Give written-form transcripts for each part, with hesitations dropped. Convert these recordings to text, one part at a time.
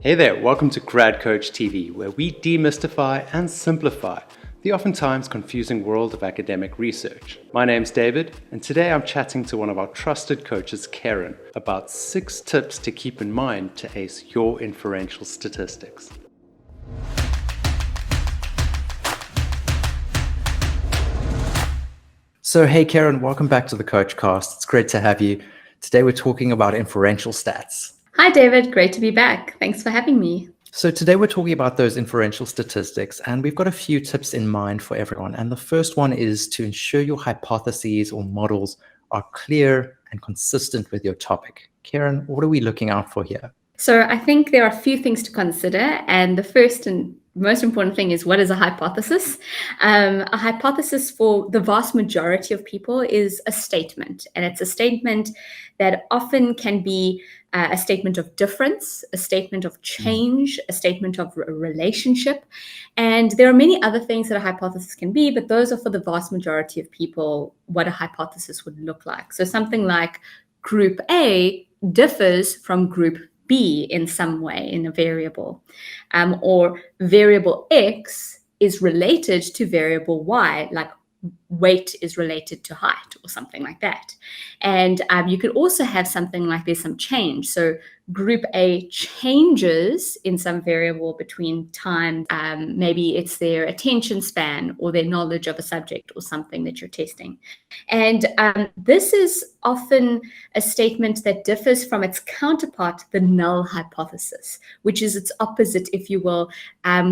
Hey there, welcome to Grad Coach TV, where we demystify and simplify the oftentimes confusing world of academic research. My name's David, and today I'm chatting to one of our trusted coaches, Kerryn, about 6 tips to keep in mind to ace your inferential statistics. So hey Kerryn, welcome back to the Coachcast. It's great to have you. Today we're talking about inferential stats. Hi David, great to be back. Thanks for having me. So today we're talking about those inferential statistics, and we've got a few tips in mind for everyone. And the first one is to ensure your hypotheses or models are clear and consistent with your topic. Kerryn, what are we looking out for here? So I think there are a few things to consider, and the first and most important thing is, what is a hypothesis? A hypothesis for the vast majority of people is a statement, and it's a statement that often can be a statement of difference, a statement of change, a statement of a relationship. And there are many other things that a hypothesis can be, but those are for the vast majority of people what a hypothesis would look like. So something like group A differs from group B in some way, in a variable, or variable X is related to variable Y, like weight is related to height or something like that. And you could also have something like there's some change. So group A changes in some variable between time. Maybe it's their attention span or their knowledge of a subject or something that you're testing. And this is often a statement that differs from its counterpart, the null hypothesis, which is its opposite, if you will.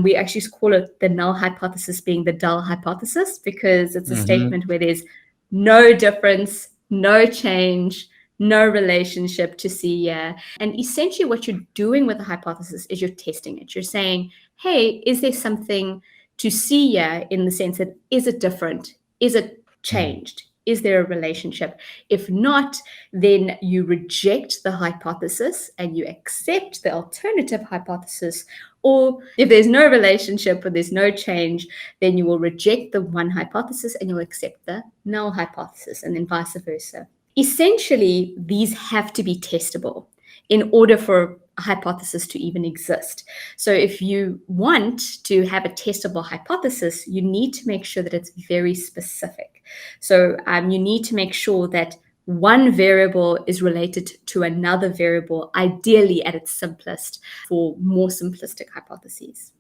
We actually call it the null hypothesis being the dull hypothesis, because it's a statement where there's no difference, no change, no relationship to see here. And essentially what you're doing with a hypothesis is you're testing it. You're saying, hey, is there something to see here, in the sense that, is it different? Is it changed? Is there a relationship? If not, then you reject the hypothesis and you accept the alternative hypothesis. Or if there's no relationship or there's no change, then you will reject the one hypothesis and you'll accept the null hypothesis, and then vice versa. Essentially, these have to be testable in order for a hypothesis to even exist. So if you want to have a testable hypothesis, you need to make sure that it's very specific. So you need to make sure that one variable is related to another variable, ideally at its simplest, for more simplistic hypotheses.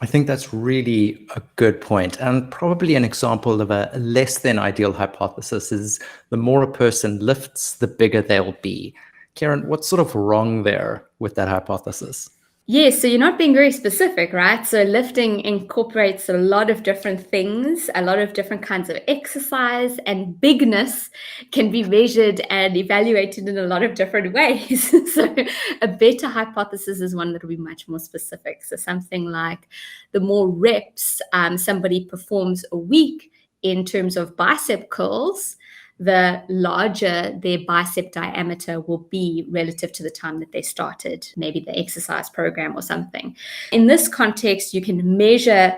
I think that's really a good point, and probably an example of a less than ideal hypothesis is the more a person lifts, the bigger they'll be. Kerryn, what's sort of wrong there with that hypothesis? Yes, so you're not being very specific, right? So lifting incorporates a lot of different things, a lot of different kinds of exercise, and bigness can be measured and evaluated in a lot of different ways. So a better hypothesis is one that will be much more specific. So something like, the more reps somebody performs a week in terms of bicep curls, the larger their bicep diameter will be relative to the time that they started, maybe the exercise program or something. In this context, you can measure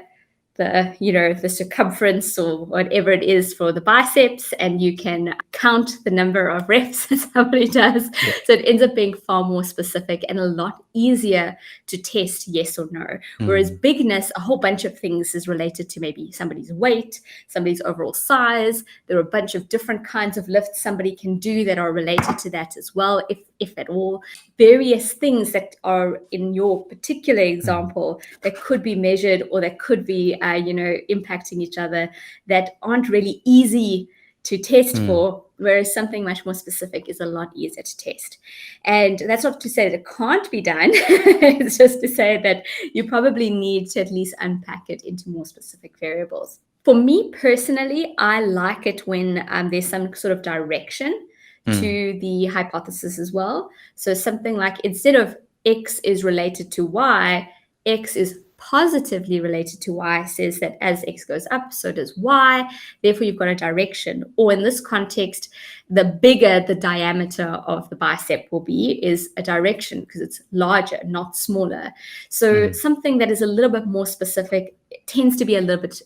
the circumference or whatever it is for the biceps, and you can count the number of reps that somebody does. Yeah. So it ends up being far more specific and a lot easier to test yes or no. Whereas bigness, a whole bunch of things is related to maybe somebody's weight, somebody's overall size. There are a bunch of different kinds of lifts somebody can do that are related to that as well, if at all. Various things that are in your particular example that could be measured or that could be impacting each other, that aren't really easy to test for, whereas something much more specific is a lot easier to test. And that's not to say that it can't be done. It's just to say that you probably need to at least unpack it into more specific variables. For me personally, I like it when there's some sort of direction to the hypothesis as well. So something like, instead of X is related to Y, X is positively related to Y, says that as X goes up, so does Y. Therefore, you've got a direction. Or in this context, the bigger the diameter of the bicep will be is a direction, because it's larger, not smaller. So something that is a little bit more specific tends to be a little bit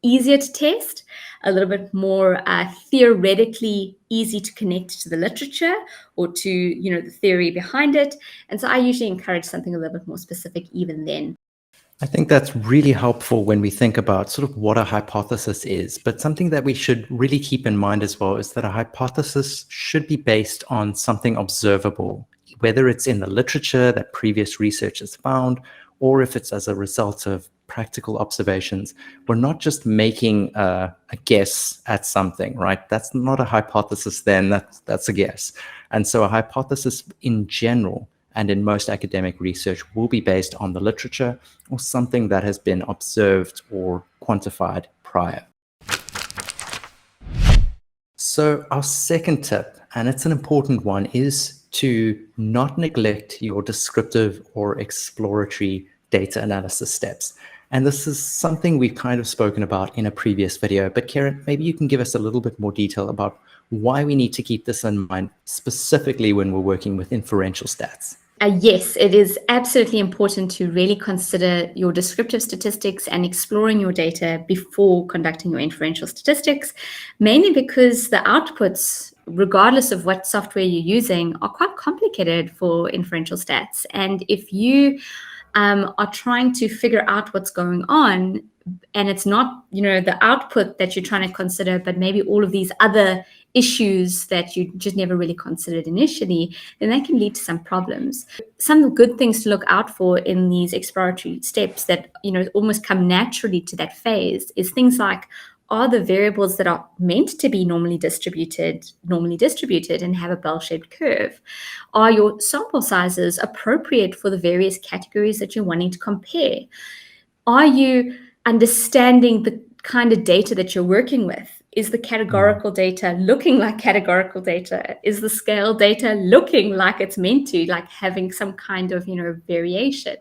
easier to test, a little bit more theoretically easy to connect to the literature or to, the theory behind it. And so I usually encourage something a little bit more specific even then. I think that's really helpful when we think about sort of what a hypothesis is. But something that we should really keep in mind as well is that a hypothesis should be based on something observable, whether it's in the literature that previous research has found, or if it's as a result of practical observations. We're not just making a guess at something, right? That's not a hypothesis then, that's a guess. And so a hypothesis in general and in most academic research will be based on the literature or something that has been observed or quantified prior. So our second tip, and it's an important one, is to not neglect your descriptive or exploratory data analysis steps. And this is something we've kind of spoken about in a previous video, but Kerryn, maybe you can give us a little bit more detail about why we need to keep this in mind, specifically when we're working with inferential stats. Yes, it is absolutely important to really consider your descriptive statistics and exploring your data before conducting your inferential statistics, mainly because the outputs, regardless of what software you're using, are quite complicated for inferential stats. And if you are trying to figure out what's going on, and it's not, the output that you're trying to consider, but maybe all of these other issues that you just never really considered initially, then that can lead to some problems. Some good things to look out for in these exploratory steps that, almost come naturally to that phase is things like, are the variables that are meant to be normally distributed and have a bell-shaped curve? Are your sample sizes appropriate for the various categories that you're wanting to compare? Are you understanding the kind of data that you're working with? Is the categorical data looking like categorical data? Is the scale data looking like it's meant to, like having some kind of, variation?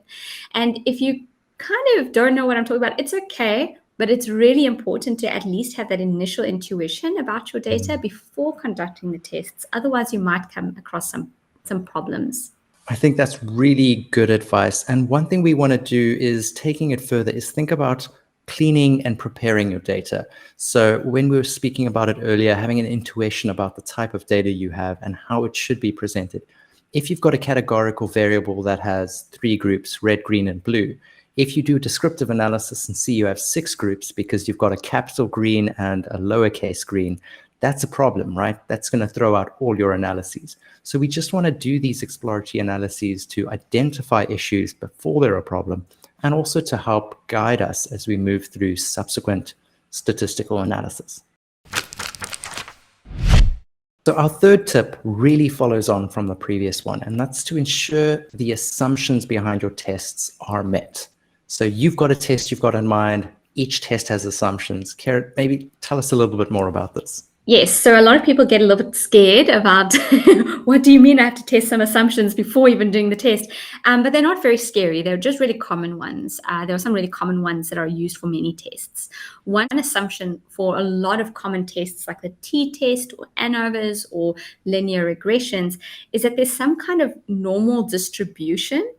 And if you kind of don't know what I'm talking about, it's okay. But it's really important to at least have that initial intuition about your data before conducting the tests. Otherwise, you might come across some problems. I think that's really good advice. And one thing we want to do is taking it further is think about cleaning and preparing your data. So when we were speaking about it earlier, having an intuition about the type of data you have and how it should be presented. If you've got a categorical variable that has 3 groups, red, green, and blue, if you do descriptive analysis and see you have 6 groups because you've got a capital green and a lowercase green, that's a problem, right? That's going to throw out all your analyses. So we just want to do these exploratory analyses to identify issues before they're a problem, and also to help guide us as we move through subsequent statistical analysis. So our third tip really follows on from the previous one, and that's to ensure the assumptions behind your tests are met. So you've got a test you've got in mind. Each test has assumptions. Kerryn, maybe tell us a little bit more about this. Yes, so a lot of people get a little bit scared about what do you mean I have to test some assumptions before even doing the test? But they're not very scary. They're just really common ones. There are some really common ones that are used for many tests. One assumption for a lot of common tests like the t-test or ANOVAs or linear regressions is that there's some kind of normal distribution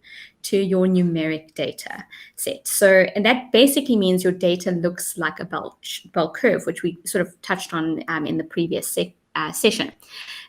to your numeric data set. So, and that basically means your data looks like a bell curve, which we sort of touched on in the previous session.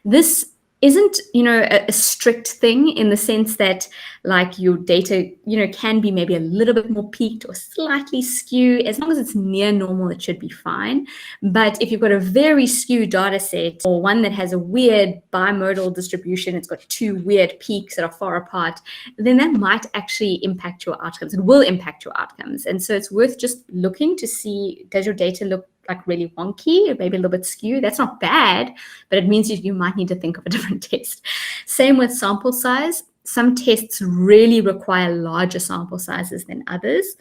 This isn't, a strict thing in the sense that like your data, can be maybe a little bit more peaked or slightly skew. As long as it's near normal, it should be fine. But if you've got a very skewed data set or one that has a weird bimodal distribution, it's got 2 weird peaks that are far apart, then that might actually impact your outcomes. It will impact your outcomes. And so it's worth just looking to see, does your data look like really wonky, or maybe a little bit skewed? That's not bad, but it means you might need to think of a different test. Same with sample size. Some tests really require larger sample sizes than others.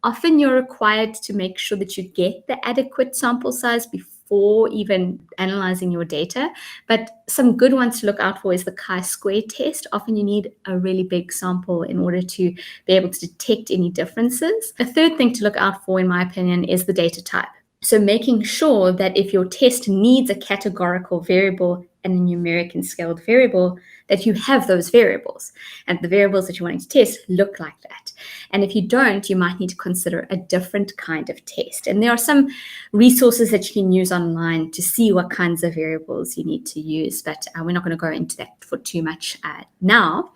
Often you're required to make sure that you get the adequate sample size before even analyzing your data. But some good ones to look out for is the chi-square test. Often you need a really big sample in order to be able to detect any differences. A third thing to look out for, in my opinion, is the data type. So making sure that if your test needs a categorical variable and a numeric and scaled variable, that you have those variables, and the variables that you're wanting to test look like that. And if you don't, you might need to consider a different kind of test. And there are some resources that you can use online to see what kinds of variables you need to use, but we're not going to go into that for too much now.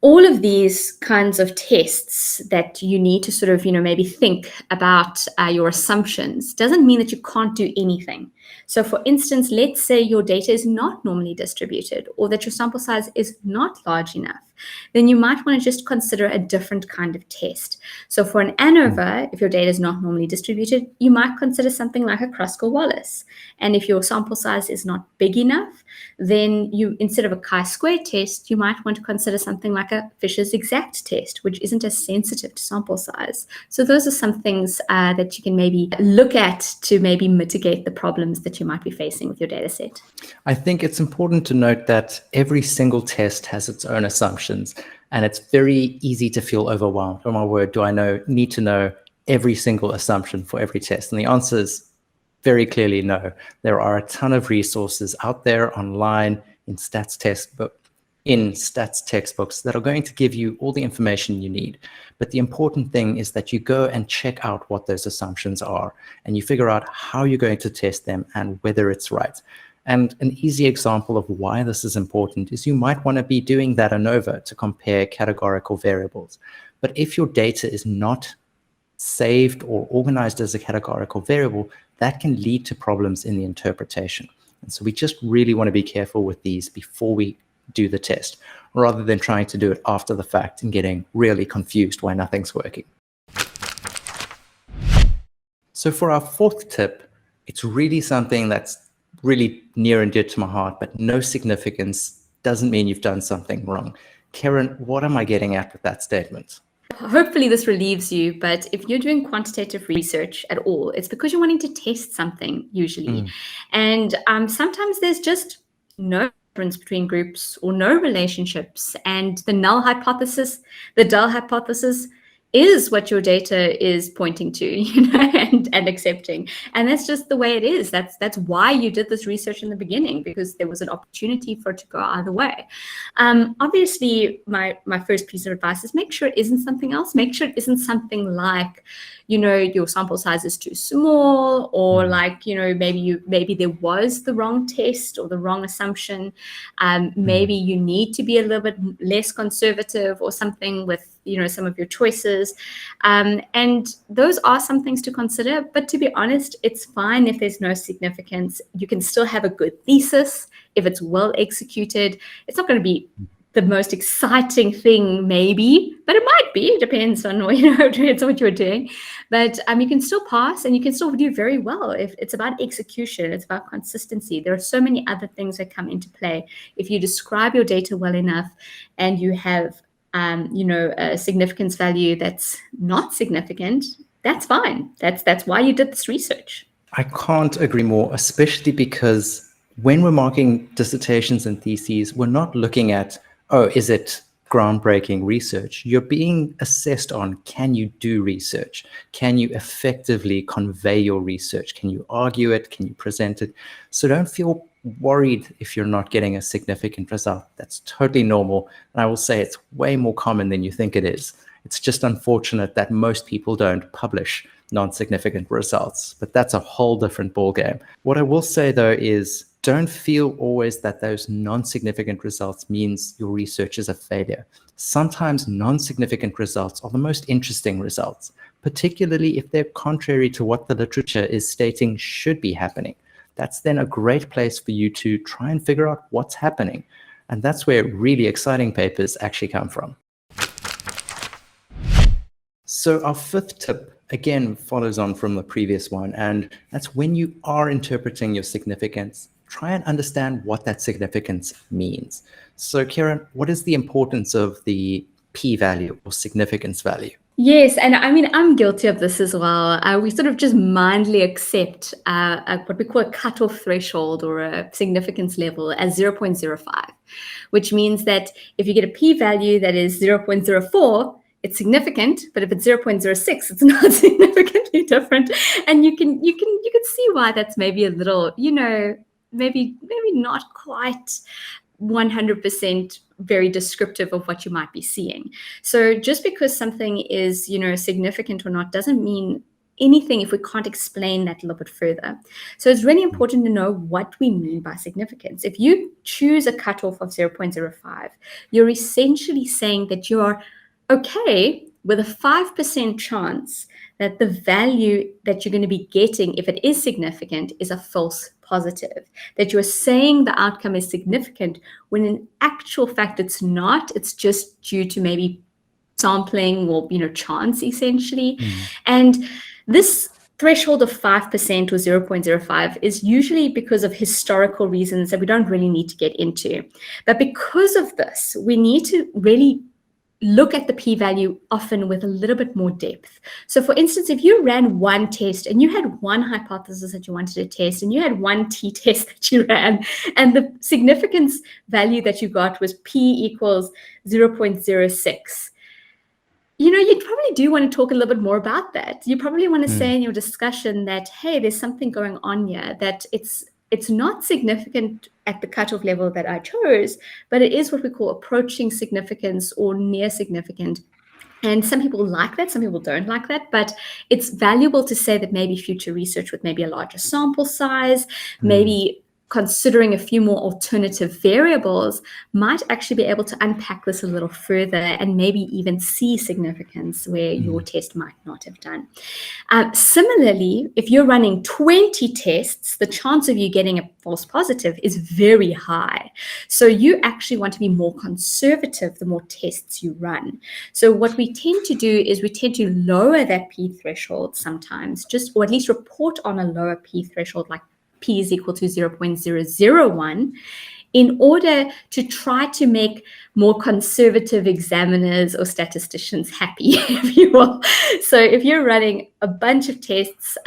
All of these kinds of tests that you need to sort of, maybe think about your assumptions doesn't mean that you can't do anything. So for instance, let's say your data is not normally distributed, or that your sample size is not large enough. Then you might want to just consider a different kind of test. So for an ANOVA, if your data is not normally distributed, you might consider something like a Kruskal-Wallis. And if your sample size is not big enough, then you, instead of a chi-square test, you might want to consider something like a Fisher's exact test, which isn't as sensitive to sample size. So those are some things that you can maybe look at to maybe mitigate the problems that you might be facing with your data set. I think it's important to note that every single test has its own assumptions, and it's very easy to feel overwhelmed. Oh my word, do I need to know every single assumption for every test? And the answer is very clearly no. There are a ton of resources out there online in stats textbooks that are going to give you all the information you need. But the important thing is that you go and check out what those assumptions are, and you figure out how you're going to test them and whether it's right. And an easy example of why this is important is you might want to be doing that ANOVA to compare categorical variables. But if your data is not saved or organized as a categorical variable, that can lead to problems in the interpretation. And so we just really want to be careful with these before we do the test, rather than trying to do it after the fact and getting really confused why nothing's working. So for our fourth tip, it's really something that's really near and dear to my heart, but no significance doesn't mean you've done something wrong. Kerryn, what am I getting at with that statement? Hopefully this relieves you, but if you're doing quantitative research at all, it's because you're wanting to test something usually. And sometimes there's just no difference between groups or no relationships, and the null hypothesis, the dull hypothesis, is what your data is pointing to, and accepting. And that's just the way it is. That's why you did this research in the beginning, because there was an opportunity for it to go either way. Obviously, my first piece of advice is make sure it isn't something else. Make sure it isn't something like, your sample size is too small, or like, maybe there was the wrong test or the wrong assumption. Maybe you need to be a little bit less conservative or something with, some of your choices. And those are some things to consider. But to be honest, it's fine if there's no significance. You can still have a good thesis if it's well executed. It's not going to be the most exciting thing, maybe, but it might be. It depends on depends on what you're doing. But you can still pass, and you can still do very well. If it's about execution, it's about consistency. There are so many other things that come into play. If you describe your data well enough, and you have a significance value that's not significant, that's fine. That's why you did this research. I can't agree more, especially because when we're marking dissertations and theses, we're not looking at, is it groundbreaking research? You're being assessed on, can you do research? Can you effectively convey your research? Can you argue it? Can you present it? So don't feel worried if you're not getting a significant result. That's totally normal. And I will say it's way more common than you think it is. It's just unfortunate that most people don't publish non-significant results, but that's a whole different ballgame. What I will say though is, don't feel always that those non-significant results means your research is a failure. Sometimes non-significant results are the most interesting results, particularly if they're contrary to what the literature is stating should be happening. That's then a great place for you to try and figure out what's happening. And that's where really exciting papers actually come from. So our fifth tip, again, follows on from the previous one, and that's when you are interpreting your significance, try and understand what that significance means. So Kerryn, what is the importance of the p-value or significance value? Yes, and I mean, I'm guilty of this as well. We sort of just mindly accept what we call a cutoff threshold or a significance level as 0.05, which means that if you get a p-value that is 0.04, it's significant, but if it's 0.06, it's not significantly different. And you can see why that's maybe a little, maybe not quite 100% very descriptive of what you might be seeing. So just because something is, significant or not doesn't mean anything if we can't explain that a little bit further. So it's really important to know what we mean by significance. If you choose a cutoff of 0.05, you're essentially saying that you're okay with a 5% chance that the value that you're going to be getting, if it is significant, is a false positive, that you're saying the outcome is significant when in actual fact it's not. It's just due to maybe sampling or chance, essentially. And this threshold of 5% or 0.05 is usually because of historical reasons that we don't really need to get into. But because of this, we need to really look at the p-value often with a little bit more depth. So for instance, if you ran one test and you had one hypothesis that you wanted to test and you had one t-test that you ran, and the significance value that you got was p equals 0.06, you probably do want to talk a little bit more about that. You probably want to say in your discussion that, hey, there's something going on here, that it's not significant at the cutoff level that I chose, but it is what we call approaching significance or near significant. And some people like that, some people don't like that, but it's valuable to say that maybe future research with maybe a larger sample size, maybe considering a few more alternative variables might actually be able to unpack this a little further and maybe even see significance where your test might not have done. Similarly, if you're running 20 tests, the chance of you getting a false positive is very high. So you actually want to be more conservative the more tests you run. So what we tend to do is we tend to lower that p threshold sometimes, or at least report on a lower p threshold, like p is equal to 0.001, in order to try to make more conservative examiners or statisticians happy, if you will. So if you're running a bunch of tests,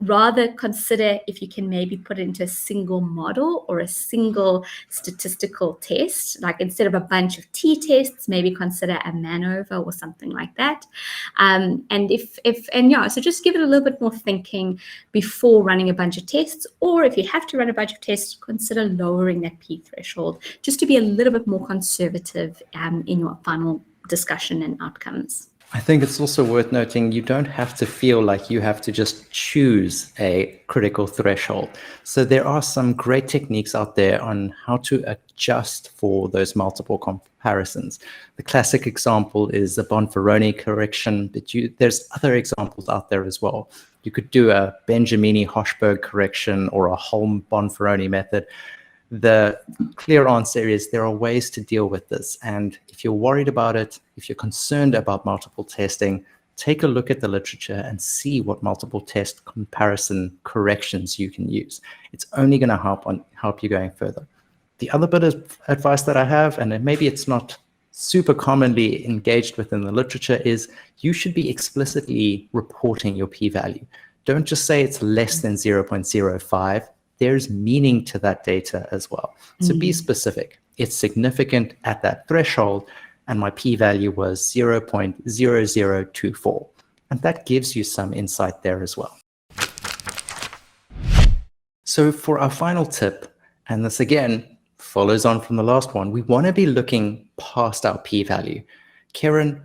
rather consider if you can maybe put it into a single model or a single statistical test. Like instead of a bunch of t-tests, maybe consider a MANOVA or something like that. So just give it a little bit more thinking before running a bunch of tests, or if you have to run a bunch of tests, consider lowering that p threshold just to be a little bit more conservative in your final discussion and outcomes. I think it's also worth noting you don't have to feel like you have to just choose a critical threshold. So there are some great techniques out there on how to adjust for those multiple comparisons. The classic example is the Bonferroni correction, but there's other examples out there as well. You could do a Benjamini-Hochberg correction or a Holm-Bonferroni method. The clear answer is there are ways to deal with this. And if you're worried about it, if you're concerned about multiple testing, take a look at the literature and see what multiple test comparison corrections you can use. It's only going to help you going further. The other bit of advice that I have, and maybe it's not super commonly engaged within the literature, is you should be explicitly reporting your p-value. Don't just say it's less than 0.05. There's meaning to that data as well. So be specific. It's significant at that threshold, and my p-value was 0.0024. And that gives you some insight there as well. So for our final tip, and this again follows on from the last one, we want to be looking past our p-value. Kerryn,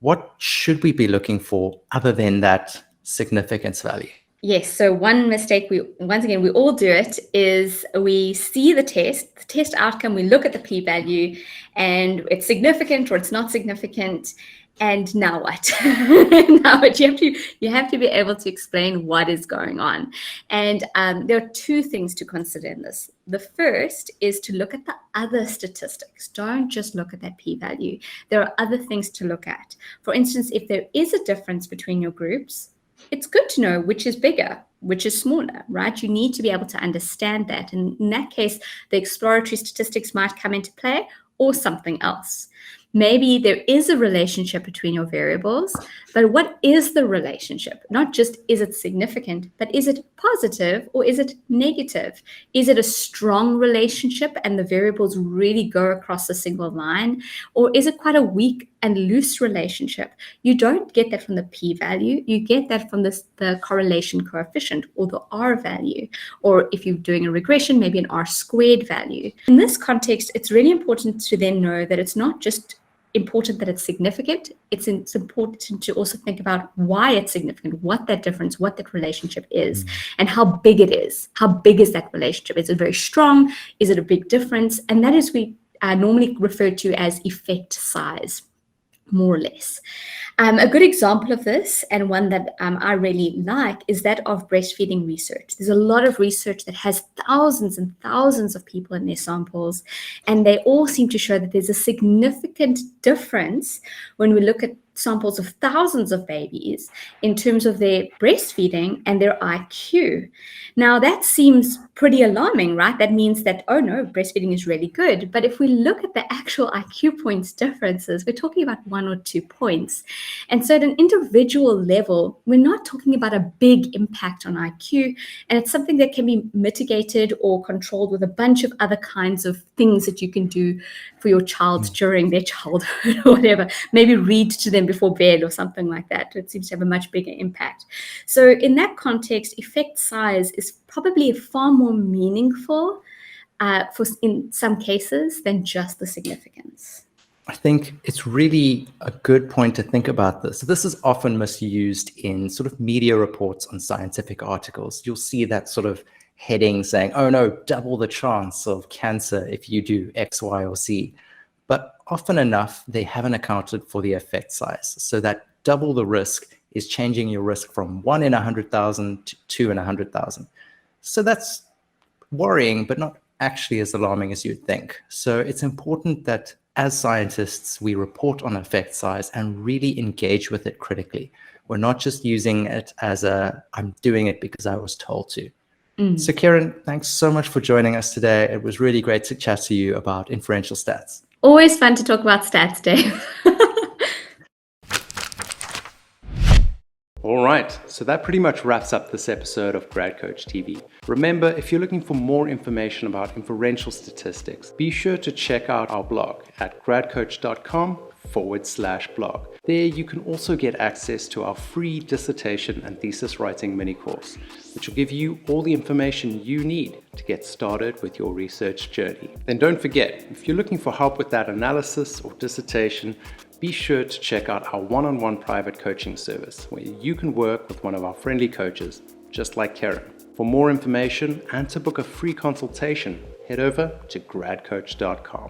what should we be looking for other than that significance value? Yes. So one mistake we all do it is we see the test outcome, we look at the p-value and it's significant or it's not significant. And now what? Now what? You have to be able to explain what is going on. And there are two things to consider in this. The first is to look at the other statistics. Don't just look at that p-value. There are other things to look at. For instance, if there is a difference between your groups, it's good to know which is bigger, which is smaller, right? You need to be able to understand that. And in that case, the exploratory statistics might come into play or something else. Maybe there is a relationship between your variables, but what is the relationship? Not just is it significant, but is it positive or is it negative? Is it a strong relationship and the variables really go across a single line? Or is it quite a weak and loose relationship? You don't get that from the p-value. You get that from the correlation coefficient or the r value. Or if you're doing a regression, maybe an r-squared value. In this context, it's really important to then know that it's not just important that it's significant. It's important to also think about why it's significant, what that difference, what that relationship is, and how big it is. How big is that relationship? Is it very strong? Is it a big difference? And that is we normally referred to as effect size, more or less. A good example of this, and one that I really like, is that of breastfeeding research. There's a lot of research that has thousands and thousands of people in their samples, and they all seem to show that there's a significant difference when we look at samples of thousands of babies in terms of their breastfeeding and their IQ. Now, that seems pretty alarming, right? That means that, oh no, breastfeeding is really good. But if we look at the actual IQ points differences, we're talking about 1 or 2 points. And so at an individual level, we're not talking about a big impact on IQ. And it's something that can be mitigated or controlled with a bunch of other kinds of things that you can do for your child during their childhood or whatever. Maybe read to them before bed or something like that. It seems to have a much bigger impact. So in that context, effect size is probably far more meaningful in some cases than just the significance. I think it's really a good point to think about this. This is often misused in sort of media reports on scientific articles. You'll see that sort of heading saying, oh no, double the chance of cancer if you do X, Y, or Z. But often enough, they haven't accounted for the effect size. So that double the risk is changing your risk from 1 in 100,000 to 2 in 100,000. So that's worrying, but not actually as alarming as you'd think. So it's important that as scientists, we report on effect size and really engage with it critically. We're not just using it as I'm doing it because I was told to. So Kerryn, thanks so much for joining us today. It was really great to chat to you about inferential stats. Always fun to talk about stats, Dave. All right, so that pretty much wraps up this episode of Grad Coach TV. Remember, if you're looking for more information about inferential statistics, be sure to check out our blog at gradcoach.com/blog. There you can also get access to our free dissertation and thesis writing mini course, which will give you all the information you need to get started with your research journey. Then don't forget, if you're looking for help with that analysis or dissertation, be sure to check out our one-on-one private coaching service where you can work with one of our friendly coaches, just like Kerryn. For more information and to book a free consultation, head over to gradcoach.com.